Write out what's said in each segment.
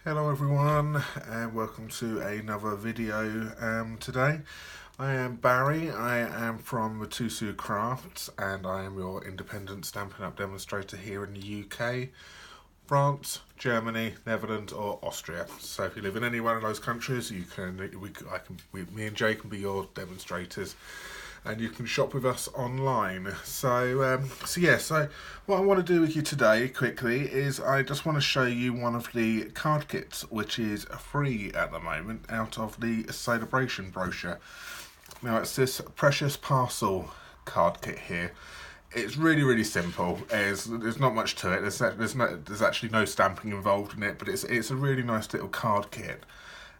Hello everyone and welcome to another video today. I am Barry, I am from Mitosu Crafts and I am your independent Stampin' Up demonstrator here in the UK, France, Germany, Netherlands or Austria. So if you live in any one of those countries, me and Jay can be your demonstrators. And you can shop with us online. So what I want to do with you today quickly is I just want to show you one of the card kits which is free at the moment out of the Sale-A-Bration brochure. Now it's this Precious Parcel card kit here. It's really simple. There's not much to it. There's actually no stamping involved in it, but it's a really nice little card kit.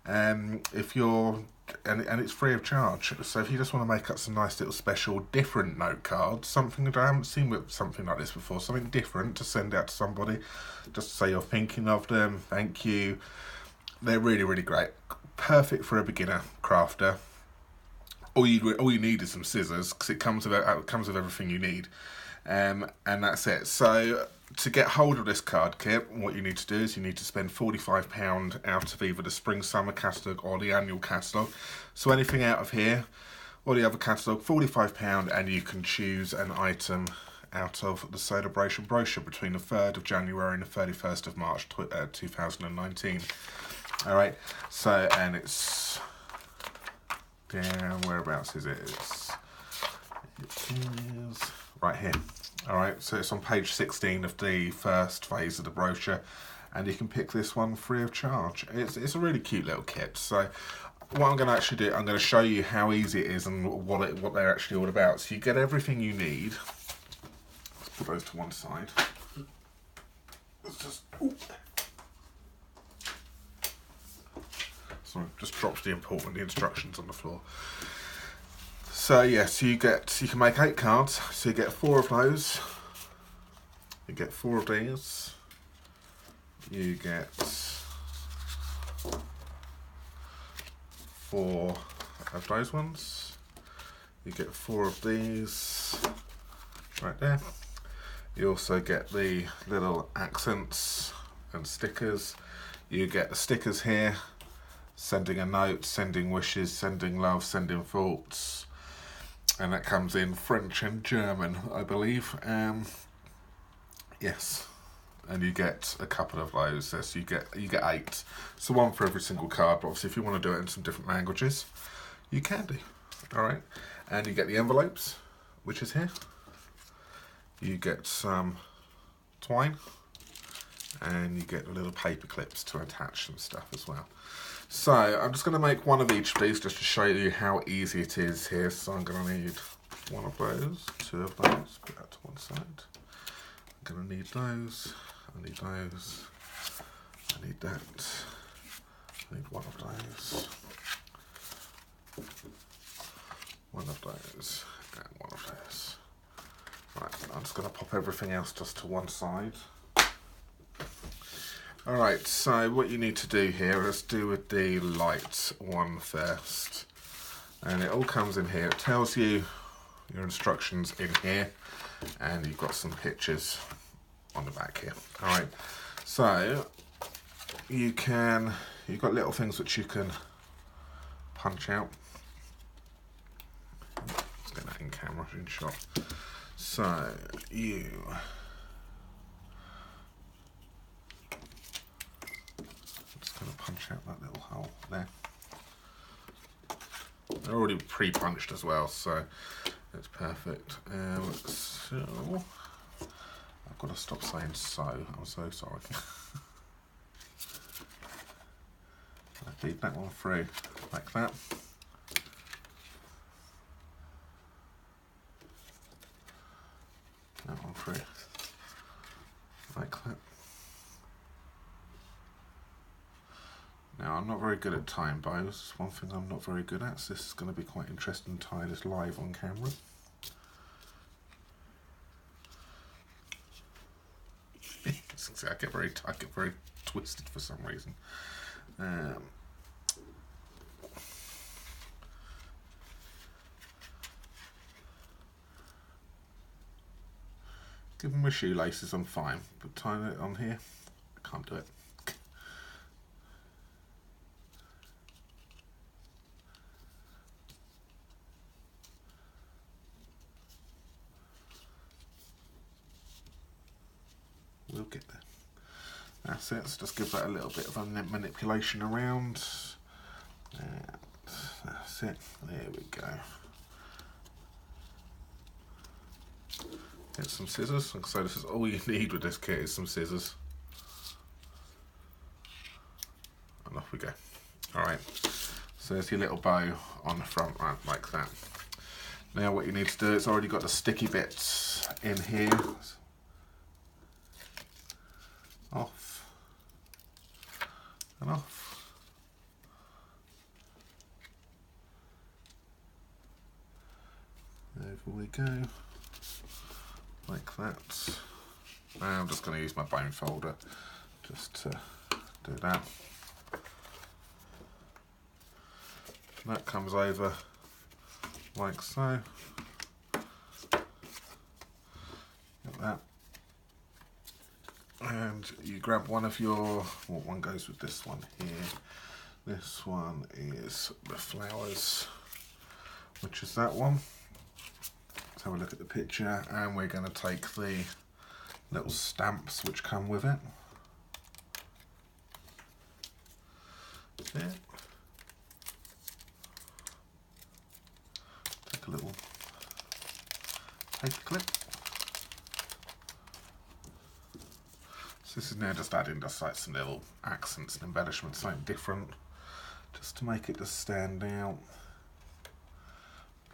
If you're and it's free of charge, so if you just want to make up some nice little special different note cards, something that I haven't seen with something like this before, something different to send out to somebody, just to say you're thinking of them, thank you. They're really great, perfect for a beginner crafter. All you need is some scissors, because it comes with everything you need, and that's it. So to get hold of this card kit, what you need to do is you need to spend £45 out of either the Spring Summer catalogue or the annual catalogue. So anything out of here or the other catalogue, £45, and you can choose an item out of the Sale-A-Bration brochure between the 3rd of January and the 31st of March 2019. Alright, so, and it's down, whereabouts is it? It is right here. Alright, so it's on page 16 of the first phase of the brochure, and you can pick this one free of charge. It's a really cute little kit. So what I'm going to actually do, I'm going to show you how easy it is and what they're actually all about. So you get everything you need. Let's put those to one side. Sorry, just dropped the instructions on the floor. So yes, you can make 8 cards, so you get 4 of those, you get 4 of these, you get 4 of those ones, you get 4 of these, right there. You also get the little accents and stickers. You get the stickers here, sending a note, sending wishes, sending love, sending thoughts. And that comes in French and German, I believe. Yes, and you get a couple of those. So you get 8. So 1 for every single card. But obviously, if you want to do it in some different languages, you can do. All right, and you get the envelopes, which is here. You get some twine, and you get the little paper clips to attach some stuff as well. So I'm just going to make one of each of these just to show you how easy it is here. So I'm going to need 1 of those, 2 of those, put that to one side. I'm going to need those, I need those, I need that, I need 1 of those, 1 of those, and 1 of those. Right, I'm just going to pop everything else just to one side. Alright, so what you need to do here, let's do with the light one first. And it all comes in here. It tells you your instructions in here, and you've got some pictures on the back here. Alright, so you've got little things which you can punch out. Let's get that in camera, in shot. So you going to punch out that little hole there. They're already pre-punched as well, so it's perfect. So I've got to stop saying so. I'm so sorry. I feed that one through like that. That one through like that. Now, I'm not very good at tying bows. One thing I'm not very good at, so this is going to be quite interesting to tie this live on camera. I get very twisted for some reason. Give them my shoelaces, I'm fine. But tying it on here, I can't do it. get there. That's it, so just give that a little bit of a manipulation around. And that's it, there we go. Get some scissors, like I say, this is all you need with this kit is some scissors. And off we go. Alright, so there's your little bow on the front, right, like that. Now what you need to do, it's already got the sticky bits in here. Off and off. Over we go, like that. Now I'm just going to use my bone folder just to do that. And that comes over like so. Like that. And you grab one of your, what one goes with this one here. This one is the flowers, which is that one. Let's have a look at the picture, and we're going to take the little stamps which come with it. There. Take a little paper clip. So this is now just adding just like some little accents and embellishments, something different, just to make it just stand out.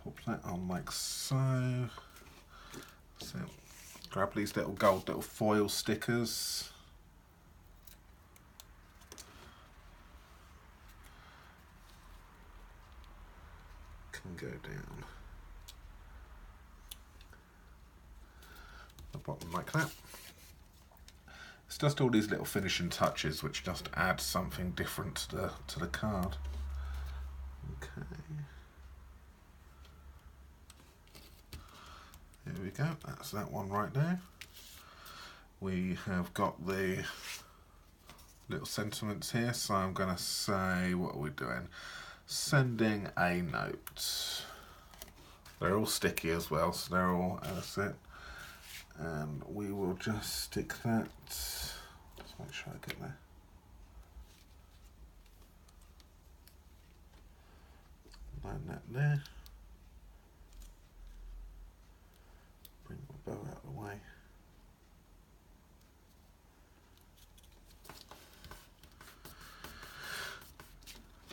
Pop that on like so. So grab these little gold little foil stickers. Can go down the bottom like that. It's just all these little finishing touches which just add something different to the card. Okay. Here we go, that's that one right there. We have got the little sentiments here, so I'm going to say, what are we doing? Sending a note. They're all sticky as well, so they're all it. And we will just stick that, just make sure I get there. Line that there. Bring my bow out of the way.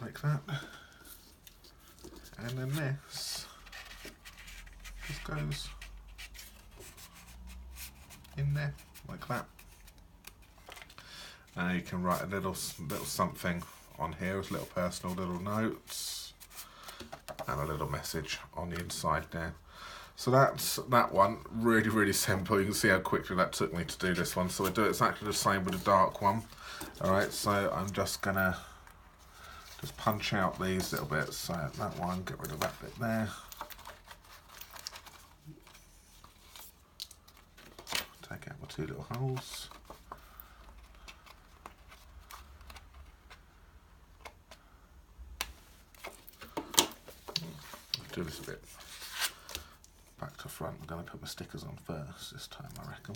Like that. And then this just goes in there like that. And you can write a little something on here with little personal little notes and a little message on the inside there. So that's that one, really simple. You can see how quickly that took me to do this one. So we do exactly the same with the dark one. Alright, so I'm just gonna just punch out these little bits. So that one, get rid of that bit there. Take out my two little holes. Do this a bit back to front. I'm going to put my stickers on first this time, I reckon.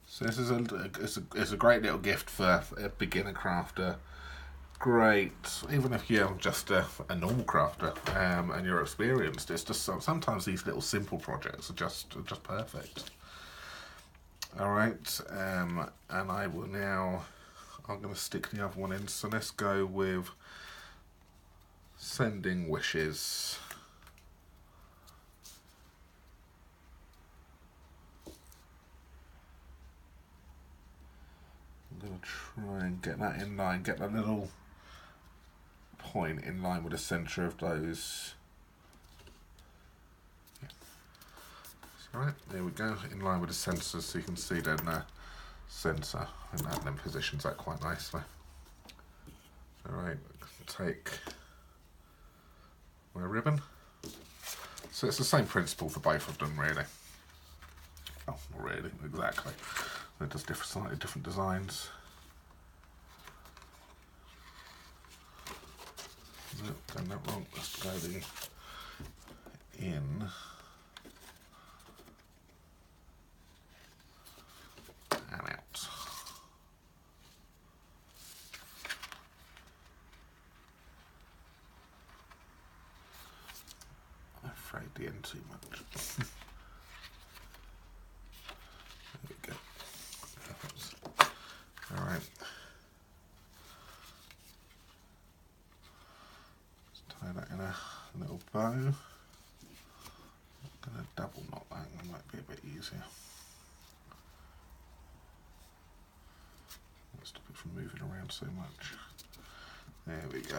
So this is it's a great little gift for a beginner crafter. Great, even if you're just a normal crafter and you're experienced. It's just sometimes these little simple projects are just perfect. All right, and I will now. I'm going to stick the other one in. So let's go with sending wishes. I'm going to try and get that in line, get that little point in line with the centre of those. Yeah. Alright, there we go, in line with the sensors, so you can see then the sensor, and that then positions that quite nicely. Alright, take my ribbon. So it's the same principle for both of them, really. Oh, not really, exactly. They're just slightly different designs. done that wrong. Let's go the in and out. I'm afraid the end too much. There we go. All right. Let's tie that in a little bow. I'm going to double knot that, that might be a bit easier. Stop it from moving around so much. There we go.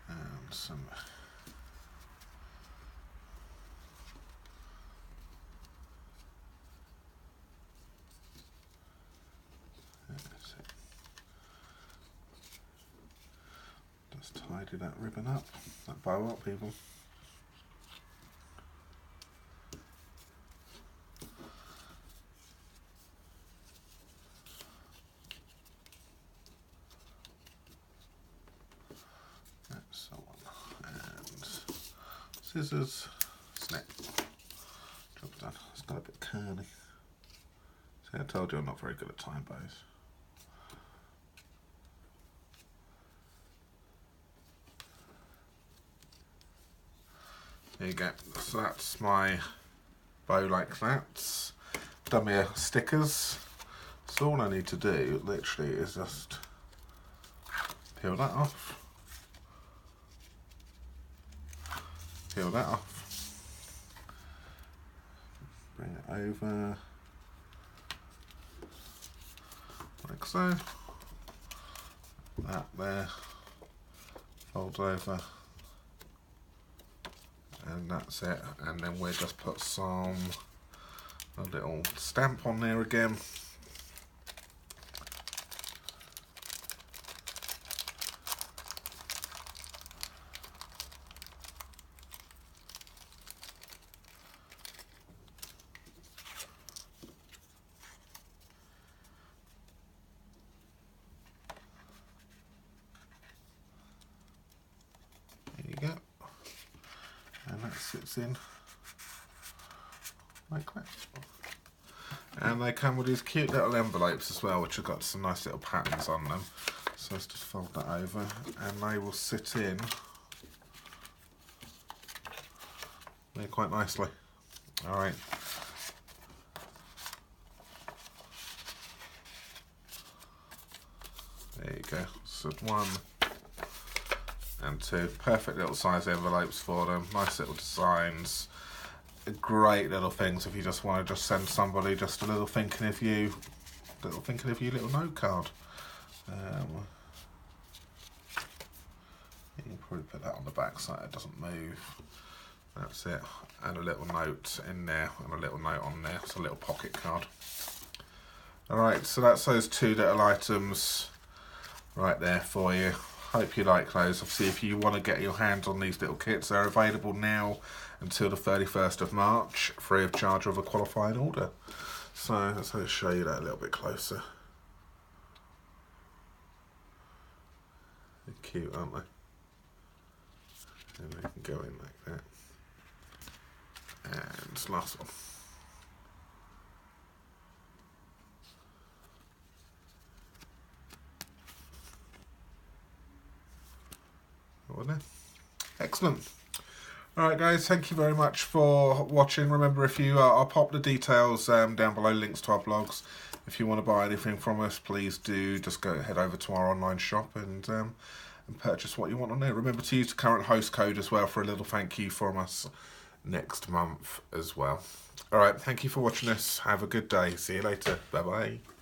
And some that's it. Just tidy that ribbon up, that bow up, people. So on, and scissors, snip, job done. It's got a bit curly. See, I told you I'm not very good at tying bows. There you go, so that's my bow like that. Done me stickers. So all I need to do literally is just peel that off. Peel that off, bring it over like so, that there, fold over, and that's it. And then we'll just put a little stamp on there again. Go. And that sits in like that. And they come with these cute little envelopes as well, which have got some nice little patterns on them. So let's just fold that over, and they will sit in there quite nicely. All right. There you go. So 1 and 2, perfect little size envelopes for them, nice little designs, great little things if you just want to just send somebody just a little thinking of you little note card. You can probably put that on the back so it doesn't move. That's it, and a little note in there and a little note on there. It's a little pocket card. Alright, so that's those 2 little items right there for you. Hope you like those. Obviously, if you want to get your hands on these little kits, they're available now until the 31st of March, free of charge with a qualifying order. So let's show you that a little bit closer. They're cute, aren't they? And they can go in like that. And last one. Excellent. Alright guys, thank you very much for watching. Remember, if you I'll pop the details down below, links to our blogs. If you want to buy anything from us, please do just head over to our online shop and purchase what you want on there. Remember to use the current host code as well for a little thank you from us next month as well. Alright, thank you for watching us. Have a good day. See you later. Bye bye.